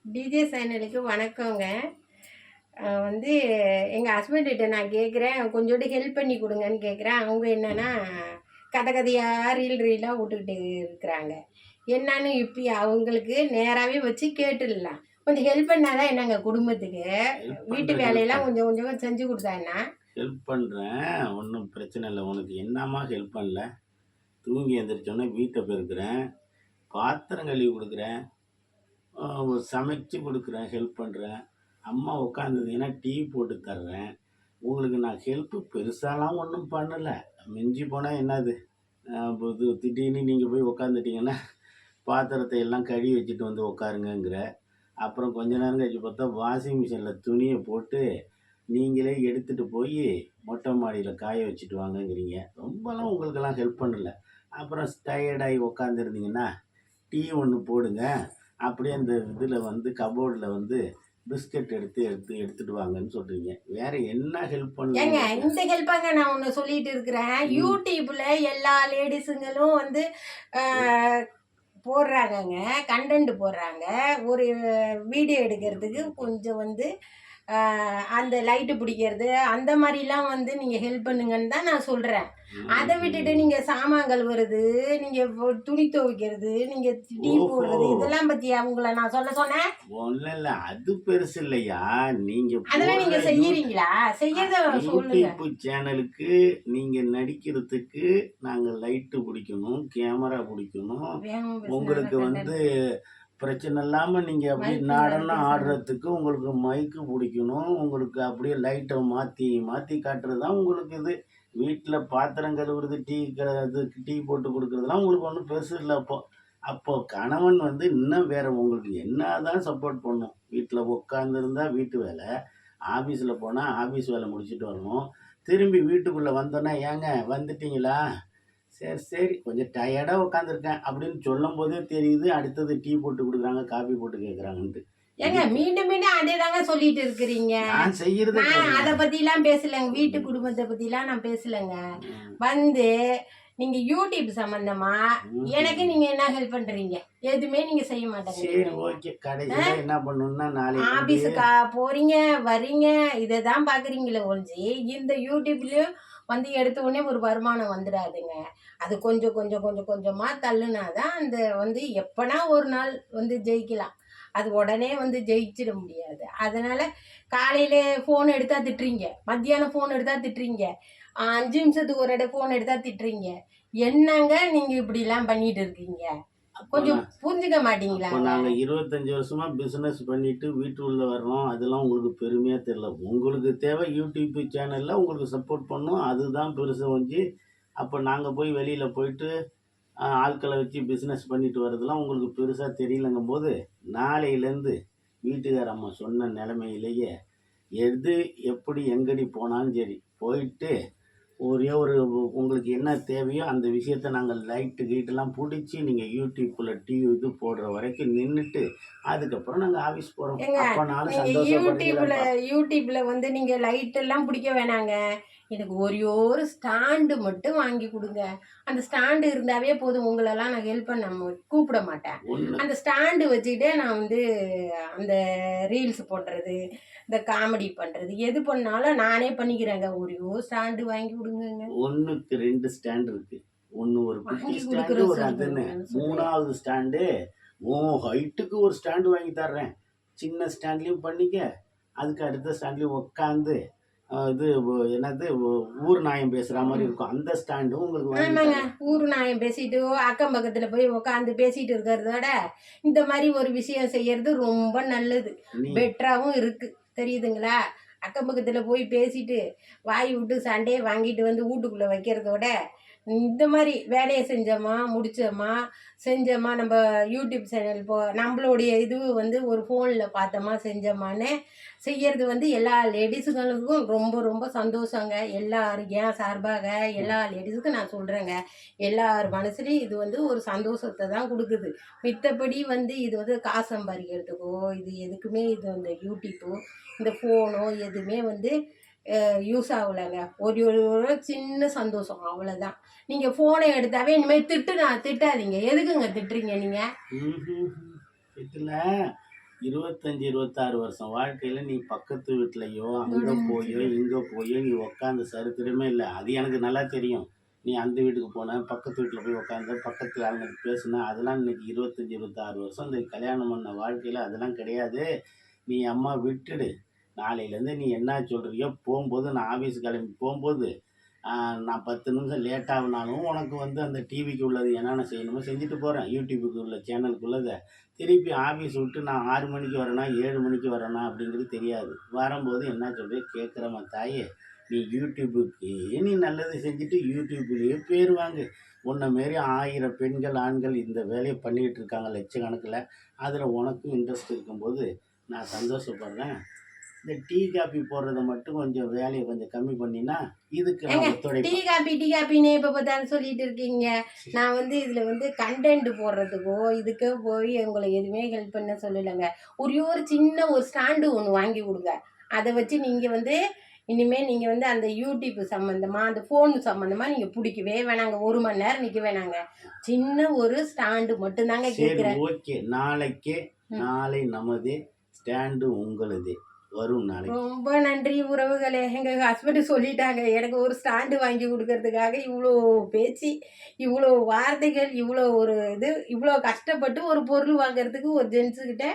DJ சேனலுக்கு வணக்கங்க. வந்து எங்கள் ஹஸ்பண்ட்கிட்ட நான் கேட்குறேன், கொஞ்சோண்டு ஹெல்ப் பண்ணி கொடுங்கன்னு கேட்குறேன். அவங்க என்னன்னா கதை கதையாக ரீலாக விட்டுக்கிட்டு இருக்கிறாங்க. என்னன்னு இப்படி அவங்களுக்கு நேராகவே வச்சு கேட்டுடலாம். கொஞ்சம் ஹெல்ப் பண்ணாதான் என்னங்க குடும்பத்துக்கு வீட்டு வேலையெல்லாம் கொஞ்சம் கொஞ்சம் செஞ்சு கொடுத்தா என்ன? ஹெல்ப் பண்ணுறேன், ஒன்றும் பிரச்சனை இல்லை. உனக்கு என்னம்மா ஹெல்ப் பண்ணல? தூங்கி எழுந்திரிச்சோன்னே வீட்டை பெருக்கிறேன், பாத்திரம் கழுவி கொடுக்குறேன், சமைச்சு கொடுக்குறேன், ஹெல்ப் பண்ணுறேன். அம்மா உட்காந்துருந்தீங்கன்னா டீ போட்டு தர்றேன். உங்களுக்கு நான் ஹெல்ப்பு பெருசாலாம் ஒன்றும் பண்ணலை. மிஞ்சி போனால் என்னது, இது திடீர்னு நீங்கள் போய் உக்காந்துட்டீங்கன்னா பாத்திரத்தை எல்லாம் கழுவி வச்சுட்டு வந்து உட்காருங்கங்கிற. அப்புறம் கொஞ்ச நேரம் கழிச்சு பார்த்தா வாஷிங் மிஷினில் துணியை போட்டு நீங்களே எடுத்துகிட்டு போய் மொட்டை மாடியில் காய வச்சுட்டு வாங்கங்கிறீங்க. ரொம்பலாம் உங்களுக்கெல்லாம் ஹெல்ப் பண்ணல. அப்புறம் டயர்டாகி உக்காந்துருந்தீங்கன்னா டீ ஒன்று போடுங்க, அப்படியே அந்த இதில் வந்து கபோர்டில் வந்து பிஸ்கட் எடுத்துட்டு வாங்கன்னு சொல்கிறீங்க. வேற என்ன ஹெல்ப் ஏங்க பண்ணுவீங்க? இந்த ஹெல்ப்பாங்க நான் ஒன்று சொல்லிட்டு இருக்கிறேன். யூடியூப்ல எல்லா லேடிஸுங்களும் வந்து போடுறாங்கங்க, கண்டென்ட் போடுறாங்க. ஒரு வீடியோ எடுக்கிறதுக்கு கொஞ்சம் வந்து அந்த லைட்டு பிடிக்கிறது அந்த மாதிரிலாம் வந்து நீங்கள் ஹெல்ப் பண்ணுங்கன்னு தான் நான் சொல்கிறேன். அதை விட்டுட்டு நீங்கள் சாமான் கழுவுறது, நீங்கள் துணி துவைக்கிறது, நீங்கள் டீ போடுறது, இதெல்லாம் பற்றி அவங்கள நான் சொன்னேன். ஒன்றும் இல்லை, அது பெருசு இல்லையா. நீங்கள் அதெல்லாம் நீங்கள் செய்யறீங்களா? செய்யறத சொல்லுங்க. யூடியூப் சேனலுக்கு நீங்கள் நடிக்கிறதுக்கு நாங்கள் லைட்டு பிடிக்கணும், கேமரா பிடிக்கணும். உங்களுக்கு வந்து பிரச்சனை இல்லாமல் நீங்கள் அப்படியே நடனம் ஆடுறதுக்கு உங்களுக்கு மைக்கு பிடிக்கணும். உங்களுக்கு அப்படியே லைட்டை மாற்றி மாற்றி காட்டுறது தான் உங்களுக்கு இது. வீட்டில் பாத்திரம் கழுவுறது, டீ போட்டு கொடுக்குறதுலாம் உங்களுக்கு ஒன்றும் பெருசு இல்லை. அப்போது கணவன் வந்து இன்னும் வேறு உங்களுக்கு என்ன தான் சப்போர்ட் பண்ணும். வீட்டில் உட்காந்துருந்தா வீட்டு வேலை, ஆஃபீஸில் போனால் ஆஃபீஸ் வேலை முடிச்சுட்டு வரணும். திரும்பி வீட்டுக்குள்ளே வந்தோன்னா, ஏங்க வந்துட்டீங்களா, சரி சரி கொஞ்சம் டயர்டாக உட்காந்துருக்கேன் அப்படின்னு சொல்லும் போதே தெரியுது அடுத்தது டீ போட்டு கொடுக்குறாங்க, காஃபி போட்டு கேட்குறாங்கன்ட்டு. ஏங்க மீண்டும் மீண்டும் அதே தாங்க சொல்லிட்டு இருக்கிறீங்க. நான் செய்யறது அதை பற்றிலாம் பேசலைங்க, வீட்டு குடும்பத்தை பற்றிலாம் நான் பேசலைங்க. வந்து நீங்க யூடியூப் சம்பந்தமா எனக்கு நீங்க என்ன ஹெல்ப் பண்றீங்க? எதுவுமே நீங்க செய்ய மாட்டீங்க. சரி ஓகே, கடைசியில என்ன பண்ணணும்னா நாளைக்கு ஆபீஸுக்கா போறீங்க வரீங்க, இதை தான் பாக்குறீங்களே ஒழிஞ்சு இந்த யூடியூப்லயும் வந்து எடுத்த உடனே ஒரு வருமானம் வந்துடாதுங்க. அது கொஞ்சம் கொஞ்சம் கொஞ்சம் கொஞ்சமா தள்ளுனாதான் அந்த வந்து எப்பனா ஒரு நாள் வந்து ஜெயிக்கலாம். அது உடனே வந்து ஜெயிச்சிட முடியாது. அதனால காலையில ஃபோன் எடுத்தா திட்டுறீங்க, மத்தியானம் ஃபோன் எடுத்தா திட்டுறீங்க, 5 நிமிஷத்துக்கு ஒரு இடம் ஃபோன் எடுத்தா திட்டுறீங்க. என்னங்க நீங்க இப்படிலாம் பண்ணிட்டு இருக்கீங்க? கொஞ்சம் புரிஞ்சுக்க மாட்டீங்களா? நாங்கள் 25 வருஷமா பிஸ்னஸ் பண்ணிட்டு வீட்டுக்குள்ள வர்றோம். அதெல்லாம் உங்களுக்கு பெருமையா தெரியல. உங்களுக்கு தேவை யூடியூப் சேனல்ல உங்களுக்கு சப்போர்ட் பண்ணும், அதுதான் பெருசு ஒழிஞ்சு. அப்போ நாங்கள் போய் வெளியில் போயிட்டு ஆட்களை வச்சு பிஸ்னஸ் பண்ணிட்டு வர்றதெல்லாம் உங்களுக்கு பெருசாக தெரியலங்கும் போது, நாளையிலேருந்து வீட்டுக்கார அம்மா சொன்ன நிலைமையிலேயே எது எப்படி எங்கடி போனாலும் சரி போயிட்டு ஒரே ஒரு உங்களுக்கு என்ன தேவையோ அந்த விஷயத்த நாங்கள் லைட்டு கீட்டெல்லாம் பிடிச்சி நீங்கள் யூடியூப்பில் இது போடுற வரைக்கும் நின்றுட்டு அதுக்கப்புறம் நாங்கள் ஆஃபீஸ் போகிறோம். அப்போனாலும் யூடியூப்ல வந்து நீங்கள் லைட்டெல்லாம் பிடிக்க வேணாங்க. எனக்கு ஒரே ஒரு ஸ்டாண்டு மட்டும் வாங்கி கொடுங்க. அந்த ஸ்டாண்டு இருந்தாவே போதும். உங்களெல்லாம் நான் ஹெல்ப் பண்ண கூப்பிட மாட்டேன். அந்த ஸ்டாண்டு வச்சுக்கிட்டே நான் வந்து அந்த ரீல்ஸ் போடுறது, இந்த காமெடி பண்ணுறது, எது பண்ணாலும் நானே பண்ணிக்கிறேங்க. ஒரே ஒரு ஸ்டாண்டு வாங்கி கொடுங்க. 1க்கு 2 ஸ்டாண்டு இருக்கு. ஒன்று ஒரு குட்டி ஸ்டாண்டு, ஒரு அதுன்னு 3வது ஸ்டாண்டு உன் ஹைட்டுக்கு ஒரு ஸ்டாண்டு வாங்கி தர்றேன். சின்ன ஸ்டாண்ட்லேயும் பண்ணிக்க, அதுக்கு அடுத்த ஸ்டாண்ட்லேயும் உட்காந்து இது என்னது ஊர் நாயம் பேசுகிற மாதிரி இருக்கும். அந்த ஸ்டாண்டும் உங்களுக்கு ஆமாங்க, ஊர் நாயம் பேசிட்டு அக்கம் பக்கத்தில் போய் உட்காந்து பேசிட்டு இருக்கிறதோட இந்த மாதிரி ஒரு விஷயம் செய்யறது ரொம்ப நல்லது, பெட்டராகவும் இருக்கு. தெரியுதுங்களா? அக்கம் பக்கத்தில் போய் பேசிட்டு வாய் விட்டு சண்டையை வாங்கிட்டு வந்து வீட்டுக்குள்ளே வைக்கிறதோட இந்த மாதிரி வேலையை செஞ்சோமா செஞ்சோமா நம்ம யூடியூப் சேனல் நம்மளுடைய இது வந்து ஒரு ஃபோனில் பார்த்தோமா செஞ்சோமான்னு செய்யறது வந்து எல்லா லேடிஸுங்களுக்கும் ரொம்ப ரொம்ப சந்தோஷங்க. எல்லாரும் ஏன் சார்பாக எல்லா லேடிஸுக்கும் நான் சொல்கிறேங்க, எல்லார் மனசுலையும் இது வந்து ஒரு சந்தோஷத்தை தான் கொடுக்குது. மித்தபடி வந்து இது வந்து காசு சம்பாதிக்கிறதுக்கோ இது எதுக்குமே இது அந்த யூடியூப்போ இந்த ஃபோனோ எதுவுமே வந்து யூஸ் ஆகலைங்க. ஒரு சின்ன சந்தோஷம், அவ்வளோதான். நீங்கள் ஃபோனை எடுத்தாவே இனிமேல் திட்டாதீங்க. எதுக்குங்க திட்டுறீங்க நீங்கள்? திட்டல, 25, 26 வருஷம் வாழ்க்கையில நீ பக்கத்து வீட்லயோ, அங்க போயோ, இங்க போயோ நீ உட்காந்த சரித்திரமே இல்ல. அது எனக்கு நல்லா தெரியும். நீ அந்த வீட்டுக்கு போன, பக்கத்து வீட்ல போய் உட்காந்த, பக்கத்து ஆளுங்கட்ட பேசுன, அதெல்லாம் இன்னைக்கு 25, 26 வருஷம் இந்த கல்யாணம் பண்ண வாழ்க்கையில அதெல்லாம் கிடையாது. நீ அம்மா விட்டுடு. நாளையிலேருந்து நீ என்ன சொல்றியோ போம்போது நான் ஆஃபீஸ் கிளம்பி போம்போது, நான் 10 நிமிஷம் லேட் ஆகுனாலும் உனக்கு வந்து அந்த டிவிக்கு உள்ளது என்னென்ன செய்யணுமோ செஞ்சுட்டு போறேன். யூடியூபுக்கு உள்ள சேனலுக்கு உள்ளத. திருப்பி ஆஃபீஸ் விட்டு நான் 6 மணிக்கு வரேனா, 7 மணிக்கு வரேனா அப்படிங்கிறது தெரியாது. வரும்போது என்ன சொல்றியோ கேட்குறேம்மா தாயே, நீ யூடியூபுக்கு நீ நல்லது செஞ்சுட்டு யூடியூப்லேயே பேர் வாங்கு. உன்ன மாரி 1000 பெண்கள், ஆண்கள் இந்த வேலைய பண்ணிக்கிட்டு இருக்காங்க லட்சக்கணக்குல. அதில உனக்கும் இன்ட்ரெஸ்ட் இருக்கும்போது நான் சந்தோஷப்படுறேன். இந்த டீ, காப்பி போடுறத மட்டும் கொஞ்சம் வேலைய கொஞ்சம் கம்மி பண்ணினா, இதுக்கு ஏங்க நான் டீ ஒத்துழைப்பேன். காப்பின்னு எப்போ பார்த்தாலும் சொல்லிட்டு இருக்கீங்க. நான் வந்து இதில் வந்து கண்டென்ட் போடுறதுக்கோ இதுக்கோ போய் உங்களை எதுவுமே ஹெல்ப் பண்ண சொல்லலைங்க. ஒரே ஒரு சின்ன ஒரு ஸ்டாண்டு ஒன்று வாங்கி கொடுங்க. அதை வச்சு நீங்கள் வந்து இனிமேல் நீங்கள் வந்து அந்த யூடியூப் சம்மந்தமாக அந்த ஃபோன் சம்மந்தமாக நீங்கள் பிடிக்கவே வேணாங்க. 1 மணி நேரம் நிற்க வேணாங்க. சின்ன ஒரு ஸ்டாண்டு மட்டும்தாங்க சரி, கேட்குறேன். ஓகே. நாளைக்கே நாளை நமதே, ஸ்டாண்டு உங்களுதே. வரும் நாளைக்கு. ரொம்ப நன்றி உறவுகளே. எங்கள் ஹஸ்பண்டு சொல்லிட்டாங்க எனக்கு ஒரு ஸ்டாண்டு வாங்கி கொடுக்கறதுக்காக இவ்வளோ பேச்சு, இவ்வளோ வார்த்தைகள், இவ்வளோ ஒரு இது, இவ்வளோ கஷ்டப்பட்டு ஒரு பொருள் வாங்குறதுக்கு ஒரு ஜென்ஸுக்கிட்ட